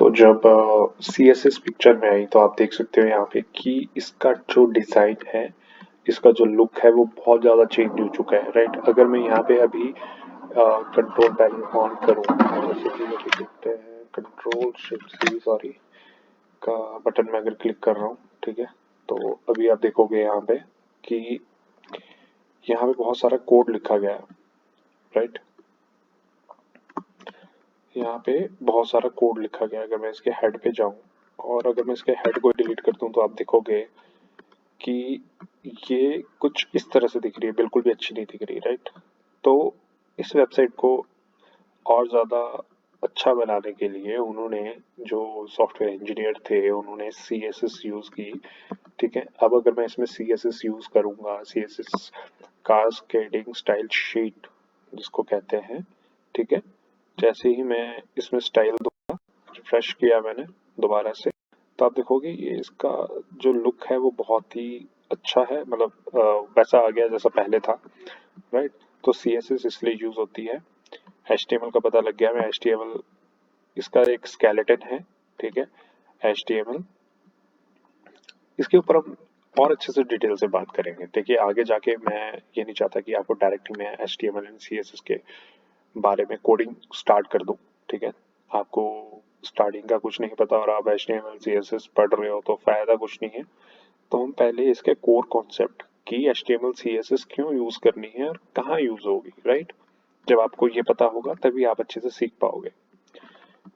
तो जब CSS picture में आई तो आप देख सकते हो यहाँ पे कि इसका जो डिज़ाइन है, इसका जो लुक है वो बहुत ज़्यादा चेंज हो चुका है, राइट। अगर मैं यहाँ पे अभी कंट्रोल पैनल ऑन करूँ, जैसे कि अभी देखते हैं कंट्रोल शिफ्ट सी सॉरी का बटन में अगर क्लिक कर रहा हूँ, ठीक है, तो अभी आप देखोगे यहाँ पे कि यहाँ पे बहुत सारा कोड लिखा गया है, राइट। यहाँ पे बहुत सारा कोड लिखा गया है। अगर मैं इसके हेड पे जाऊँ और अगर मैं इसके हेड को डिलीट कर दूँ तो आप देखोगे कि ये कुछ इस तरह से दिख रही है, बिल्कुल भी अच्छी नहीं दिख रही, राइट। तो इस वेबसाइट को और ज़्यादा अच्छा बनाने के लिए उन्होंने, जो सॉफ्टवेयर इंजीनियर थे, उन्होंने CSS यूज़ की, ठीक है। अब अगर मैं इसमें CSS यूज़ करूँगा, CSS कास्केडिंग स्टाइल शीट जिसको कहते हैं, ठीक है। जैसे ही मैं इसमें स्टाइल दूंगा, रिफ्रेश किया मैंने दोबारा से, तो आप देखोगे ये इसका जो लुक है वो बहुत ही अच्छा है, मतलब वैसा आ गया जैसा पहले था, राइट। तो CSS इसलिए यूज होती है। HTML का पता लग गया मैं, HTML इसका एक स्केलेटन है, ठीक है, HTML। इसके ऊपर हम और अच्छे से डिटेल से बात करेंगे। देखिए आगे जाके मैं ये नहीं चाहता कि आपको डायरेक्टली मैं HTML एंड CSS के बारे में कोडिंग स्टार्ट कर दूं, ठीक है। आपको स्टार्टिंग का कुछ नहीं पता और आप HTML CSS पढ़ रहे हो तो फायदा कुछ नहीं है। तो हम पहले इसके कोर कॉन्सेप्ट की HTML CSS क्यों यूज करनी है और कहाँ यूज होगी, राइट। जब आपको ये पता होगा तभी आप अच्छे से सीख पाओगे,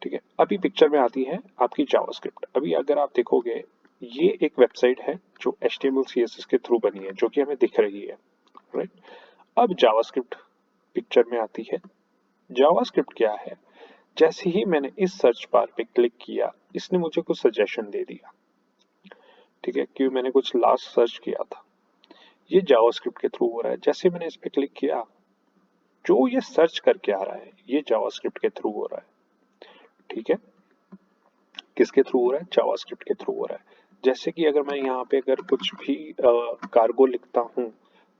ठीक है। अभी पिक्चर में आती है आपकी जावास्क्रिप्ट। अभी अगर आप देखोगे ये एक वेबसाइट है जो HTML CSS के थ्रू बनी है, जो कि हमें दिख रही है, राइट। अब जावास्क्रिप्ट पिक्चर में आती है। जावास्क्रिप्ट क्या है? जैसे ही मैंने इस सर्च बार पे क्लिक किया, इसने मुझे कुछ सजेशन दे दिया, ठीक है, क्योंकि मैंने कुछ लास्ट सर्च किया था। ये जावास्क्रिप्ट के थ्रू हो रहा है। जैसे मैंने इस पे क्लिक किया, जो ये सर्च करके आ रहा है ये जावास्क्रिप्ट के थ्रू हो रहा है, ठीक है। किसके थ्रू हो रहा है? जावास्क्रिप्ट के थ्रू हो रहा है। जैसे कि अगर मैं यहाँ पे अगर कुछ भी कार्गो लिखता हूँ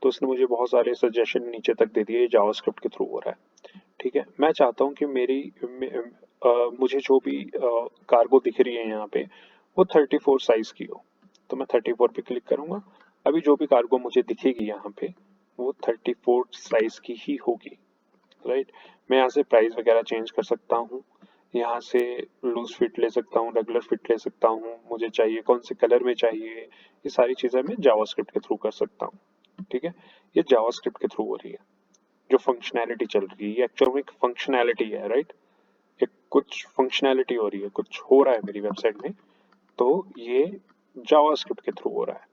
तो उसने मुझे बहुत सारे सजेशन नीचे तक दे दिए, जावास्क्रिप्ट के थ्रू हो रहा है, ठीक है। मैं चाहता हूँ कि मुझे जो भी कार्गो दिख रही है यहाँ पे वो 34 साइज की हो, तो मैं 34 पे क्लिक करूंगा। अभी जो भी कार्गो मुझे दिखेगी यहाँ पे वो 34 साइज की ही होगी, राइट। मैं यहाँ से प्राइस वगैरह चेंज कर सकता हूँ, यहाँ से लूज फिट ले सकता हूँ, रेगुलर फिट ले सकता हूँ, मुझे चाहिए कौन से कलर में चाहिए, ये सारी चीज़ें मैं जावास्क्रिप्ट के थ्रू कर सकता हूँ, ठीक है। ये जावास्क्रिप्ट के थ्रू हो रही है। जो फंक्शनैलिटी चल रही है ये एक्चुअल में एक फंक्शनैलिटी है, राइट। एक कुछ फंक्शनैलिटी हो रही है, कुछ हो रहा है मेरी वेबसाइट में, तो ये जावास्क्रिप्ट के थ्रू हो रहा है,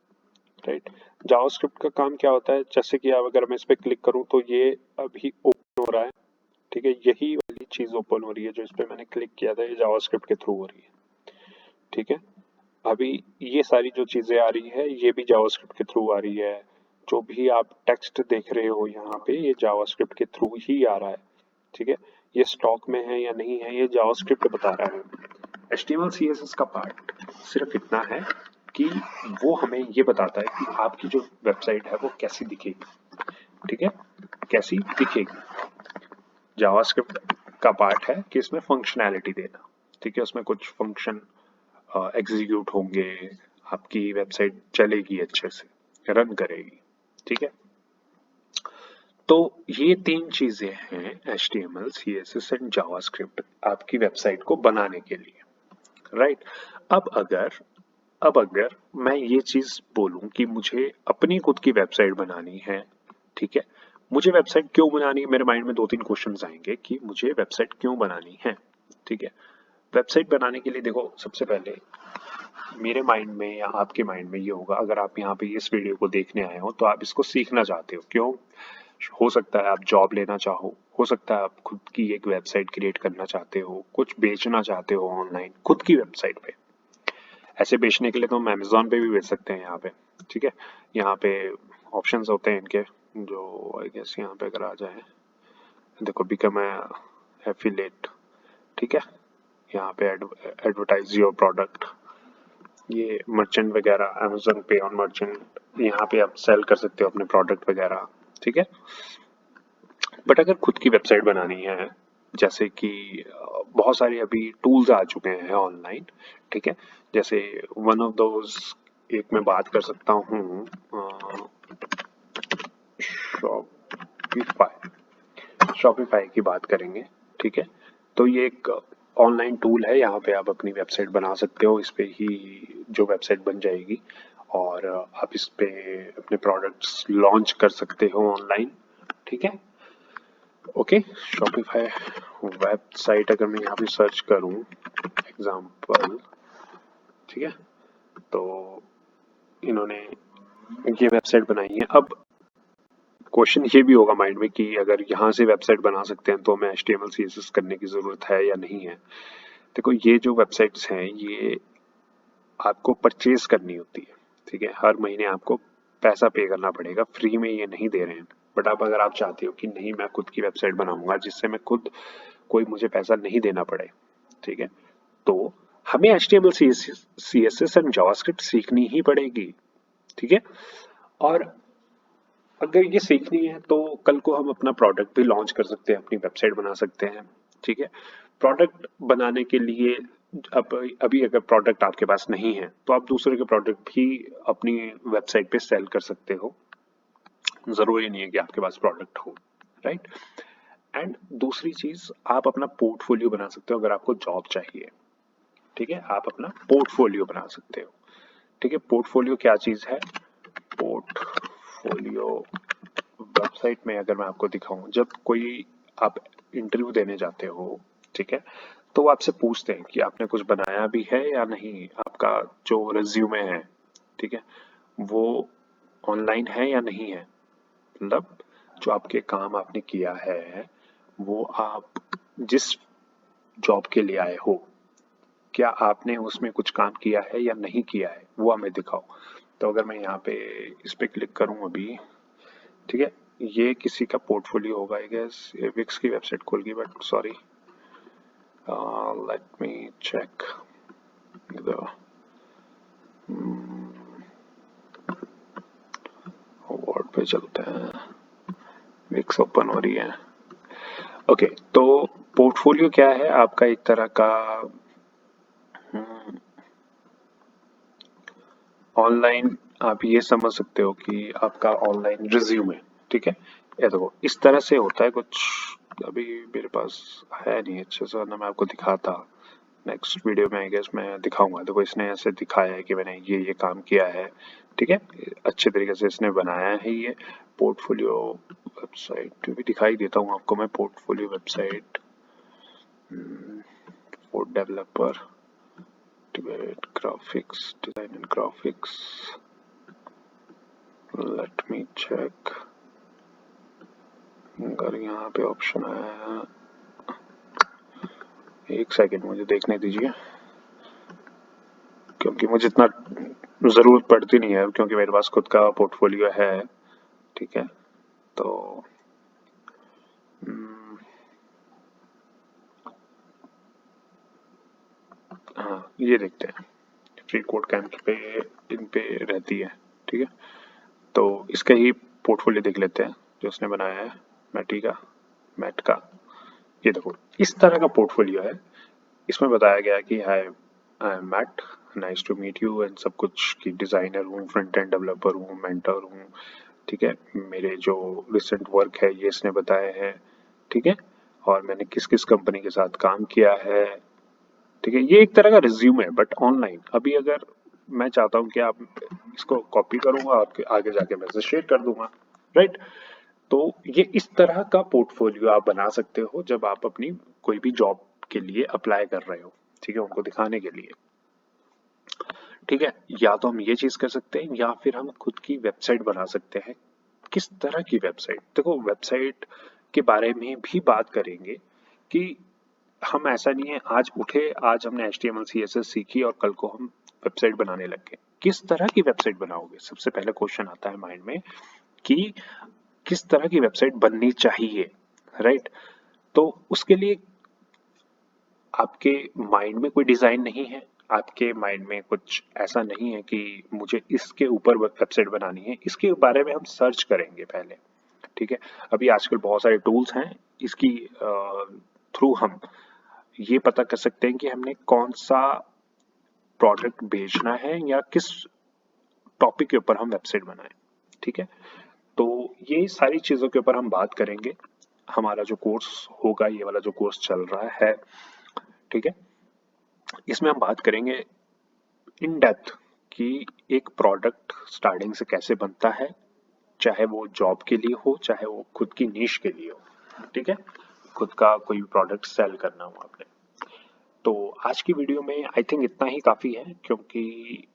राइट। जावास्क्रिप्ट का काम क्या होता है? जैसे कि अब अगर मैं इस पर क्लिक करूँ तो ये अभी ओपन हो रहा है, ठीक है। यही वाली चीज ओपन हो रही है जो इस पे मैंने क्लिक किया था, ये जावास्क्रिप्ट के थ्रू हो रही है, ठीक है। अभी ये सारी जो चीजें आ रही है ये भी जावास्क्रिप्ट के थ्रू आ रही है। जो भी आप टेक्स्ट देख रहे हो यहाँ पे ये जावास्क्रिप्ट के थ्रू ही आ रहा है, ठीक है। ये स्टॉक में है या नहीं है ये जावास्क्रिप्ट बता रहा है। HTML CSS का पार्ट सिर्फ इतना है कि वो हमें ये बताता है कि आपकी जो वेबसाइट है वो कैसी दिखेगी, ठीक है, कैसी दिखेगी। जावास्क्रिप्ट का पार्ट है कि इसमें फंक्शनैलिटी देना, ठीक है। उसमें कुछ फंक्शन एग्जीक्यूट होंगे, आपकी वेबसाइट चलेगी अच्छे से, रन करेगी, ठीक है। तो ये तीन चीजें हैं HTML CSS एंड जावास्क्रिप्ट आपकी वेबसाइट को बनाने के लिए, राइट। अब अगर मैं ये चीज बोलूं कि मुझे अपनी खुद की वेबसाइट बनानी है, ठीक है, मुझे वेबसाइट क्यों बनानी है, मेरे माइंड में दो तीन क्वेश्चंस आएंगे कि मुझे वेबसाइट क्यों बनानी है, ठीक है। वेबसाइट बनाने के लिए देखो सबसे पहले मेरे माइंड में या आपके माइंड में ये होगा, अगर आप यहाँ पे इस वीडियो को देखने आए हो तो आप इसको सीखना चाहते हो। क्यों? हो सकता है आप जॉब लेना चाहो, हो सकता है आप खुद की एक वेबसाइट क्रिएट करना चाहते हो, कुछ बेचना चाहते हो ऑनलाइन खुद की वेबसाइट पे। ऐसे बेचने के लिए तो हम अमेजोन पे भी बेच सकते हैं यहाँ पे, ठीक है। यहाँ पे ऑप्शंस होते हैं इनके, जो आई गेस यहाँ पे अगर आ जाए, देखो बिकम एफिलिएट, ठीक है। यहाँ पे एडवर्टाइज योर प्रोडक्ट, ये मर्चेंट वगैरह, अमेजोन पे ऑन मर्चेंट, यहाँ पे आप सेल कर सकते हो अपने प्रोडक्ट वगैरह, ठीक है। बट अगर खुद की वेबसाइट बनानी है, जैसे कि बहुत सारे अभी टूल्स आ चुके हैं ऑनलाइन, ठीक है। जैसे वन ऑफ दोज एक मैं बात कर सकता हूँ, शॉपिफाई। शॉपिफाई की बात करेंगे, ठीक है। तो ये एक ऑनलाइन टूल है, यहाँ पे आप अपनी वेबसाइट बना सकते हो, इस पे ही जो वेबसाइट बन जाएगी और आप इस पे अपने प्रोडक्ट्स लॉन्च कर सकते हो ऑनलाइन, ठीक है। ओके, शॉपिफाई वेबसाइट अगर मैं यहाँ पे सर्च करूँ एग्जाम्पल, ठीक है, तो इन्होंने ये वेबसाइट बनाई है। अब क्वेश्चन ये भी होगा माइंड में कि अगर यहाँ से वेबसाइट बना सकते हैं तो हमें HTML CSS करने की ज़रूरत है या नहीं है। देखो, ये जो वेबसाइट्स हैं ये आपको परचेज करनी होती है, ठीक है। हर महीने आपको पैसा पे करना पड़ेगा, फ्री में ये नहीं दे रहे हैं। बट आप अगर आप चाहते हो कि नहीं मैं खुद की वेबसाइट बनाऊंगा जिससे मैं खुद कोई मुझे पैसा नहीं देना पड़े, ठीक है, तो हमें HTML CSS एंड जावास्क्रिप्ट सीखनी ही पड़ेगी, ठीक है। और अगर ये सीखनी है तो कल को हम अपना प्रोडक्ट भी लॉन्च कर सकते हैं, अपनी वेबसाइट बना सकते हैं, ठीक है। प्रोडक्ट बनाने के लिए अब अभी अगर प्रोडक्ट आपके पास नहीं है तो आप दूसरे के प्रोडक्ट भी अपनी वेबसाइट पे सेल कर सकते हो, जरूरी नहीं है कि आपके पास प्रोडक्ट हो, राइट। एंड दूसरी चीज, आप अपना पोर्टफोलियो बना सकते हो अगर आपको जॉब चाहिए, ठीक है। आप अपना पोर्टफोलियो बना सकते हो, ठीक है। पोर्टफोलियो क्या चीज है? पोर्टफोलियो वेबसाइट में अगर मैं आपको दिखाऊं, जब कोई आप इंटरव्यू देने जाते हो, ठीक है, तो वो आपसे पूछते हैं कि आपने कुछ बनाया भी है या नहीं, आपका जो रिज्यूमे है, ठीक है, वो ऑनलाइन है या नहीं है। मतलब जो आपके काम आपने किया है वो आप जिस जॉब के लिए आए हो, क्या आपने उसमें कुछ काम किया है या नहीं किया है, वो हमें दिखाओ। तो अगर मैं यहाँ पे इस पे क्लिक करूँ अभी, ठीक है, ये किसी का पोर्टफोलियो होगा आई गेस, विक्स की वेबसाइट खुल गई but sorry, let me check the word पे चलते हैं, विक्स ओपन हो रही है। ओके, तो पोर्टफोलियो क्या है? आपका एक तरह का ऑनलाइन, आप ये समझ सकते हो कि आपका ऑनलाइन रिज्यूमे, ठीक है। ये देखो इस तरह से होता है कुछ, अभी मेरे पास है नहीं अच्छे से, वरना मैं आपको दिखाता। नेक्स्ट वीडियो में आई गेस मैं दिखाऊंगा। देखो इसने ऐसे दिखाया है कि मैंने ये काम किया है, ठीक है, अच्छे तरीके से इसने बनाया है। ये पोर्टफोलियो वेबसाइट भी दिखाई देता हूँ आपको मैं, portfolio website for developer, graphics, design and graphics. Let me check. अगर यहाँ पे ऑप्शन आया, एक सेकेंड मुझे देखने दीजिए, क्योंकि मुझे इतना जरूरत पड़ती नहीं है, क्योंकि मेरे पास खुद का पोर्टफोलियो है, ठीक है। तो हाँ, ये देखते हैं, फ्री कोड कैंप पे इन पे रहती है, ठीक है। तो इसका ही पोर्टफोलियो देख लेते हैं जो उसने बनाया है, मैट का। ये देखो इस तरह का पोर्टफोलियो है। इसमें बताया गया कि hi, I am Matt, nice to meet you and सब कुछ, कि डिजाइनर हूँ, फ्रंट एंड डेवलपर हूँ, मेंटर हूँ, ठीक है। मेरे जो रिसेंट वर्क है ये इसने बताए हैं, ठीक है, और मैंने किस किस कंपनी के साथ काम किया है, ठीक है। ये एक तरह का रिज्यूम है बट ऑनलाइन। अभी अगर मैं चाहता हूँ कि आप इसको कॉपी करूंगा, आपके आगे जाके मैं इसे शेयर कर दूंगा, राइट। तो ये इस तरह का पोर्टफोलियो आप बना सकते हो जब आप अपनी कोई भी जॉब के लिए अप्लाई कर रहे हो, ठीक है, उनको दिखाने के लिए, ठीक है। या तो हम ये चीज कर सकते हैं या फिर हम खुद की वेबसाइट बना सकते हैं। किस तरह की वेबसाइट? देखो वेबसाइट के बारे में भी बात करेंगे कि हम, ऐसा नहीं है आज उठे, आज हमने HTML CSS सीखी और कल को हम वेबसाइट बनाने लग गए। किस तरह की वेबसाइट बनाओगे? सबसे पहले क्वेश्चन आता है माइंड में कि किस तरह की वेबसाइट बननी चाहिए, राइट। तो उसके लिए आपके माइंड में कोई डिजाइन नहीं है, आपके माइंड में कुछ ऐसा नहीं है कि मुझे इसके ऊपर वेबसाइट बनानी है, इसके बारे में हम सर्च करेंगे पहले, ठीक है। अभी आजकल बहुत सारे टूल्स हैं, इसकी थ्रू हम ये पता कर सकते हैं कि हमने कौन सा प्रोडक्ट बेचना है या किस टॉपिक के ऊपर हम वेबसाइट बनाएं। ठीक है, तो ये सारी चीज़ों के ऊपर हम बात करेंगे। हमारा जो कोर्स होगा, ये वाला जो कोर्स चल रहा है, ठीक है, इसमें हम बात करेंगे इन डेप्थ कि एक प्रोडक्ट स्टार्टिंग से कैसे बनता है, चाहे वो जॉब के लिए हो, चाहे वो खुद की नीश के लिए हो। ठीक है, खुद का कोई भी प्रोडक्ट सेल करना हो आपने। तो आज की वीडियो में आई थिंक इतना ही काफ़ी है, क्योंकि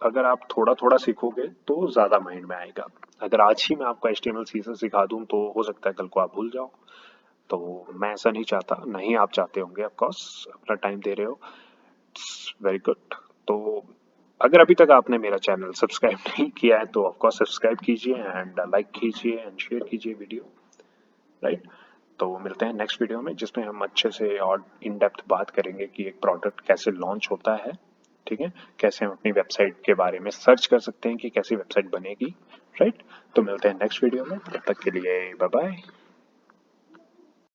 अगर आप थोड़ा थोड़ा सीखोगे तो ज़्यादा माइंड में आएगा। अगर आज ही मैं आपको HTML CSS सिखा दूं तो हो सकता है कल को आप भूल जाओ। तो मैं ऐसा नहीं चाहता, नहीं आप चाहते होंगे, ऑफ कोर्स अपना टाइम दे रहे हो, इट्स वेरी गुड। तो अगर अभी तक आपने मेरा चैनल सब्सक्राइब नहीं किया है तो ऑफ कोर्स सब्सक्राइब कीजिए एंड लाइक कीजिए एंड शेयर कीजिए वीडियो, राइट। तो मिलते हैं नेक्स्ट वीडियो में, जिसमें हम अच्छे से और इन डेप्थ बात करेंगे कि एक प्रोडक्ट कैसे लॉन्च होता है। ठीक है, कैसे हम अपनी वेबसाइट के बारे में सर्च कर सकते हैं कि कैसी वेबसाइट बनेगी, राइट। तो मिलते हैं नेक्स्ट वीडियो में, तब तक के लिए बाय बाय।